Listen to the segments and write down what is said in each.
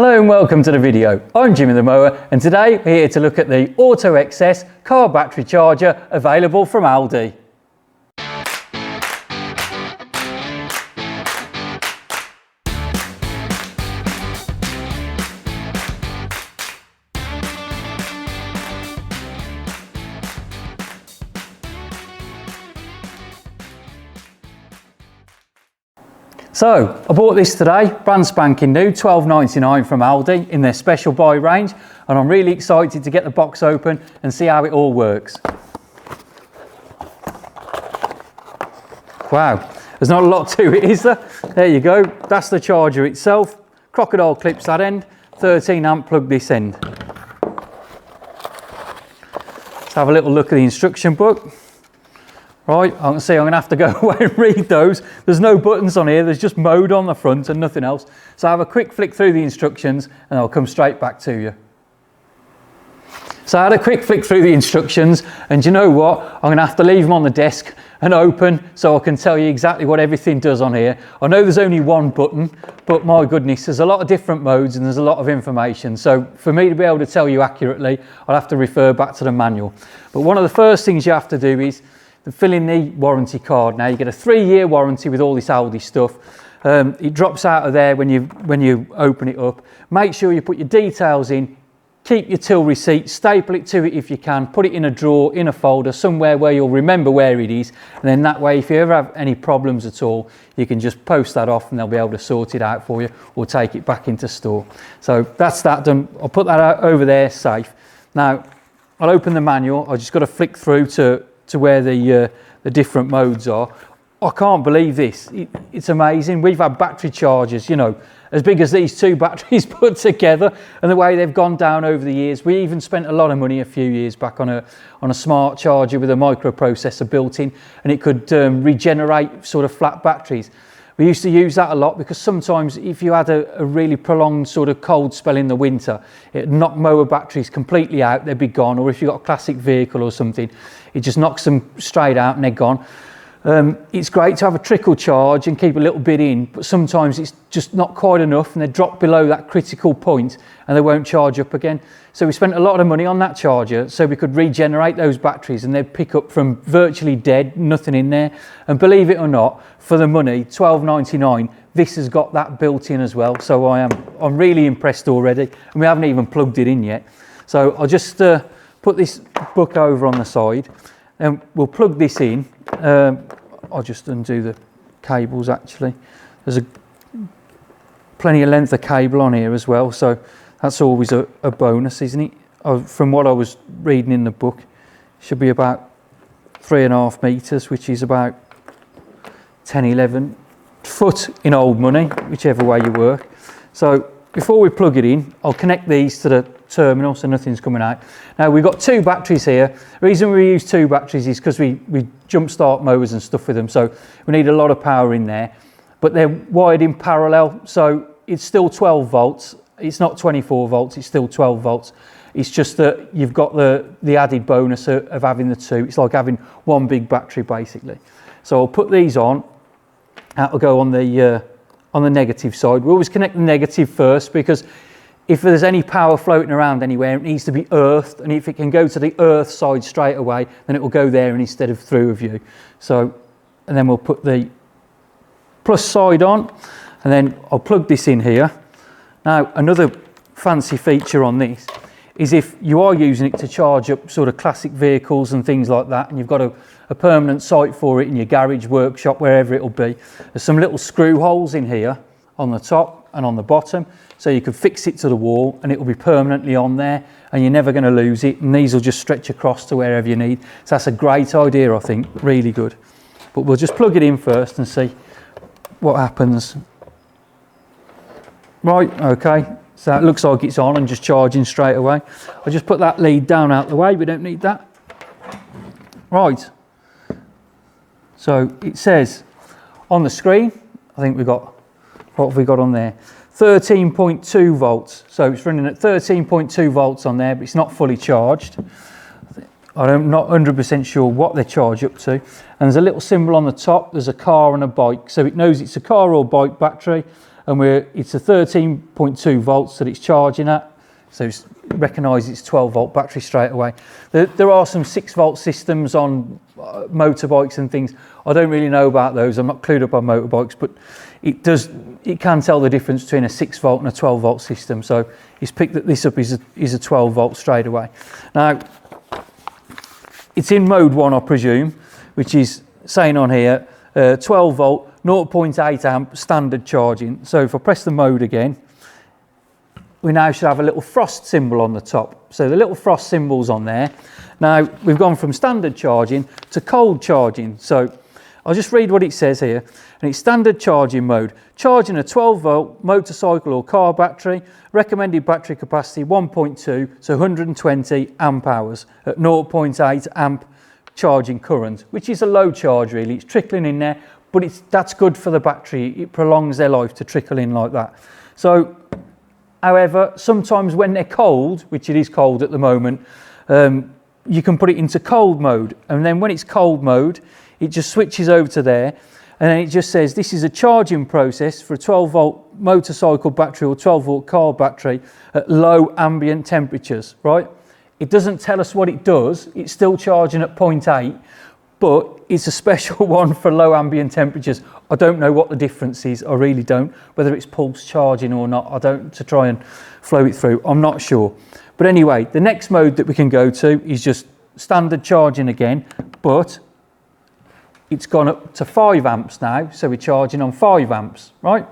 Hello and welcome to the video. I'm Jimmy the Mower and today we're here to look at the Auto XS car battery charger available from ALDI. So, I bought this today, brand spanking new, $12.99 from ALDI in their special buy range, and I'm really excited to get the box open and see how it all works. Wow, there's not a lot to it, is there? There you go, that's the charger itself, crocodile clips that end, 13 amp plug this end. Let's have a little look at the instruction book. Right, I can see I'm going to have to go away and read those. There's no buttons on here, there's just mode on the front and nothing else. So I'll have a quick flick through the instructions and I'll come straight back to you. So I had a quick flick through the instructions, and you know what? I'm going to have to leave them on the desk and open so I can tell you exactly what everything does on here. I know there's only one button, but my goodness, there's a lot of different modes and there's a lot of information. So for me to be able to tell you accurately, I'll have to refer back to the manual. But one of the first things you have to do is fill in the warranty card. Now you get a 3-year warranty with all this ALDI stuff. It drops out of there when you open it up. Make sure you put your details in, keep your till receipt, staple it to it if you can, put it in a drawer, in a folder, somewhere where you'll remember where it is, and then that way if you ever have any problems at all, you can just post that off and they'll be able to sort it out for you or take it back into store. So that's that done. I'll put that out over there safe. Now I'll open the manual. I just got to flick through to where the different modes are. I can't believe this. It's amazing. We've had battery chargers, you know, as big as these two batteries put together, and the way they've gone down over the years. We even spent a lot of money a few years back on a smart charger with a microprocessor built in, and it could regenerate sort of flat batteries. We used to use that a lot because sometimes if you had a really prolonged sort of cold spell in the winter, it knocked mower batteries completely out, they'd be gone. Or if you've got a classic vehicle or something, it just knocks them straight out and they're gone. It's great to have a trickle charge and keep a little bit in, but sometimes it's just not quite enough and they drop below that critical point and they won't charge up again. So we spent a lot of money on that charger so we could regenerate those batteries and they'd pick up from virtually dead, nothing in there. And believe it or not, for the money, $12.99, this has got that built in as well. So I'm really impressed already, and we haven't even plugged it in yet. So I'll just put this book over on the side and we'll plug this in. I'll just undo the cables actually. There's plenty of length of cable on here as well, so that's always a bonus, isn't it? From what I was reading in the book, it should be about 3.5 meters, which is about 10-11 foot in old money, whichever way you work. So before we plug it in, I'll connect these to the terminal so nothing's coming out. Now we've got 2 batteries here. The reason we use 2 batteries is because we jump start mowers and stuff with them, so we need a lot of power in there, but they're wired in parallel, so it's still 12 volts. It's not 24 volts, it's still 12 volts. It's just that you've got the added bonus of having the 2. It's like having one big battery basically. So I'll put these on. That'll go on the negative side. We always connect the negative first because if there's any power floating around anywhere, it needs to be earthed, and if it can go to the earth side straight away, then it will go there instead of through of you. So, and then we'll put the plus side on, and then I'll plug this in here. Now, another fancy feature on this is if you are using it to charge up sort of classic vehicles and things like that, and you've got a permanent site for it in your garage, workshop, wherever it'll be, there's some little screw holes in here on the top and on the bottom, so you can fix it to the wall and it will be permanently on there and you're never going to lose it, and these will just stretch across to wherever you need. So that's a great idea, I think, really good. But we'll just plug it in first and see what happens. Right, okay, so it looks like it's on and just charging straight away. I'll just put that lead down out the way, we don't need that. Right, so it says on the screen, I think we've got, what have we got on there? 13.2 volts. So it's running at 13.2 volts on there, but it's not fully charged. I'm not 100% sure what they charge up to. And there's a little symbol on the top. There's a car and a bike. So it knows it's a car or bike battery. and it's a 13.2 volts that it's charging at, so it's recognises it's 12 volt battery straight away. There are some 6 volt systems on motorbikes and things. I don't really know about those, I'm not clued up on motorbikes, but it can tell the difference between a 6 volt and a 12 volt system. So he's picked this up is a 12 volt straight away. Now it's in mode 1, I presume, which is saying on here 12 volt 0.8 amp standard charging. So if I press the mode again, we now should have a little frost symbol on the top. So the little frost symbol's on there. Now we've gone from standard charging to cold charging. So I'll just read what it says here. And it's standard charging mode. Charging a 12 volt motorcycle or car battery. Recommended battery capacity 1.2 to 120 amp hours at 0.8 amp charging current, which is a low charge really. It's trickling in there, but that's good for the battery. It prolongs their life to trickle in like that. So, however, sometimes when they're cold, which it is cold at the moment, you can put it into cold mode. And then when it's cold mode, it just switches over to there. And then it just says, this is a charging process for a 12 volt motorcycle battery or 12 volt car battery at low ambient temperatures, right? It doesn't tell us what it does. It's still charging at 0.8, but it's a special one for low ambient temperatures. I don't know what the difference is. I really don't. Whether it's pulse charging or not, I don't, to try and flow it through. I'm not sure. But anyway, the next mode that we can go to is just standard charging again, but it's gone up to 5 amps now. So we're charging on 5 amps, right?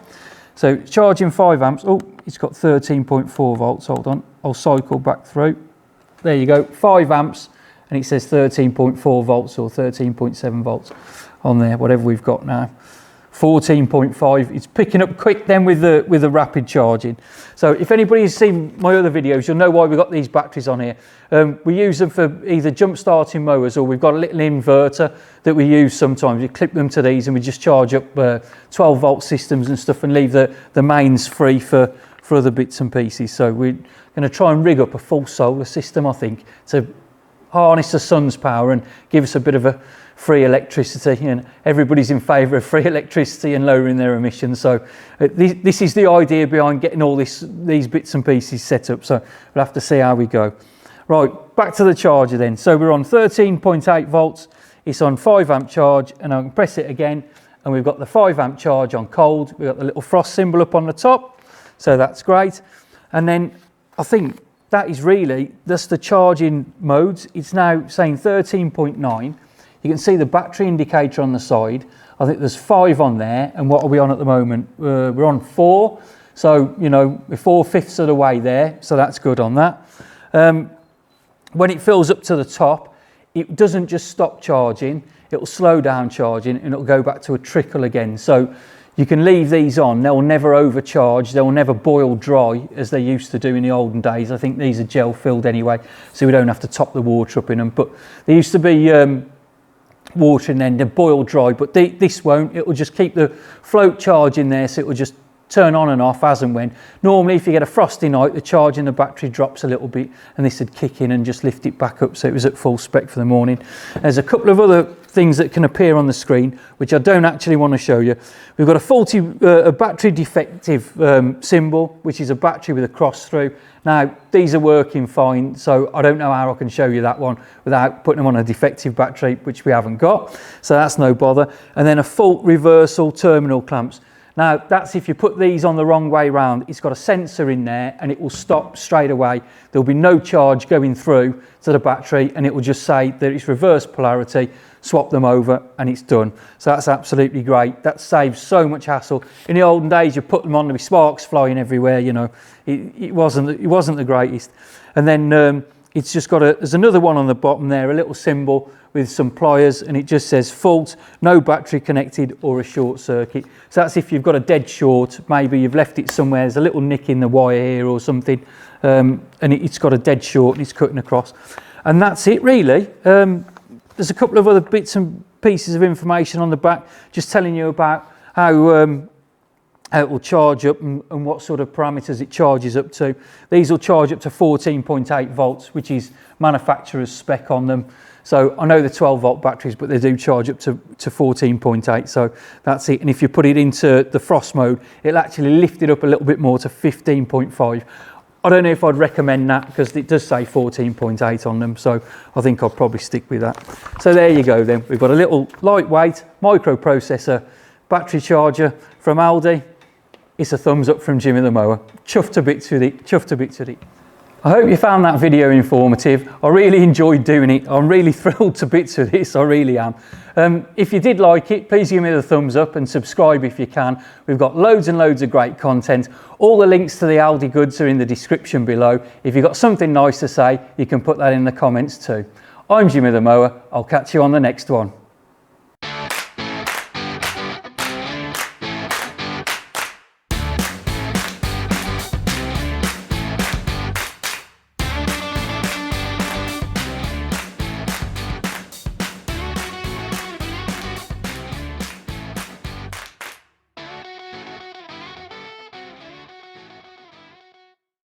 So it's charging 5 amps. Oh, it's got 13.4 volts. Hold on. I'll cycle back through. There you go, 5 amps, and it says 13.4 volts or 13.7 volts on there, whatever we've got now. 14.5, it's picking up quick then with the rapid charging. So if anybody's seen my other videos, you'll know why we've got these batteries on here. We use them for either jump starting mowers, or we've got a little inverter that we use sometimes. We clip them to these and we just charge up 12 volt systems and stuff and leave the mains free for other bits and pieces. So we're going to try and rig up a full solar system, I think, to harness the sun's power and give us a bit of a free electricity, and everybody's in favour of free electricity and lowering their emissions. So this is the idea behind getting all these bits and pieces set up. So we'll have to see how we go. Right, back to the charger then. So we're on 13.8 volts. It's on 5 amp charge, and I can press it again, and we've got the 5 amp charge on cold. We've got the little frost symbol up on the top. So that's great. And then I think that's the charging modes. It's now saying 13.9. You can see the battery indicator on the side. I think there's 5 on there. And what are we on at the moment? We're on 4. So, you know, we're 4/5 of the way there. So that's good on that. When it fills up to the top, it doesn't just stop charging. It'll slow down charging and it'll go back to a trickle again. So you can leave these on. They'll never overcharge. They'll never boil dry as they used to do in the olden days. I think these are gel filled anyway, so we don't have to top the water up in them. But they used to be water and then they boil dry, but this won't. It will just keep the float charge in there, so it will just turn on and off as and when. Normally, if you get a frosty night, the charge in the battery drops a little bit, and this would kick in and just lift it back up, so it was at full spec for the morning. There's a couple of other things that can appear on the screen, which I don't actually want to show you. We've got a battery defective symbol, which is a battery with a cross through. Now, these are working fine, so I don't know how I can show you that one without putting them on a defective battery, which we haven't got, so that's no bother. And then a fault reversal terminal clamps. Now, that's if you put these on the wrong way round. It's got a sensor in there and it will stop straight away. There'll be no charge going through to the battery, and it will just say that it's reverse polarity, swap them over, and it's done. So that's absolutely great. That saves so much hassle. In the olden days, you put them on, there'd be sparks flying everywhere, you know. It wasn't the greatest. And then it's just got there's another one on the bottom there, a little symbol with some pliers, and it just says fault, no battery connected, or a short circuit. So that's if you've got a dead short, maybe you've left it somewhere, there's a little nick in the wire here or something, and it's got a dead short and it's cutting across. And that's it really. There's a couple of other bits and pieces of information on the back, just telling you about how how it will charge up and what sort of parameters it charges up to. These will charge up to 14.8 volts, which is manufacturer's spec on them. So I know the 12 volt batteries, but they do charge up to 14.8. So that's it. And if you put it into the frost mode, it'll actually lift it up a little bit more to 15.5. I don't know if I'd recommend that because it does say 14.8 on them. So I think I'll probably stick with that. So there you go then. We've got a little lightweight microprocessor battery charger from ALDI. It's a thumbs up from Jimmy the Mower. Chuffed to bits with it, chuffed to bits with it. I hope you found that video informative. I really enjoyed doing it. I'm really thrilled to bits with this, I really am. If you did like it, please give me the thumbs up and subscribe if you can. We've got loads and loads of great content. All the links to the ALDI goods are in the description below. If you've got something nice to say, you can put that in the comments too. I'm Jimmy the Mower. I'll catch you on the next one.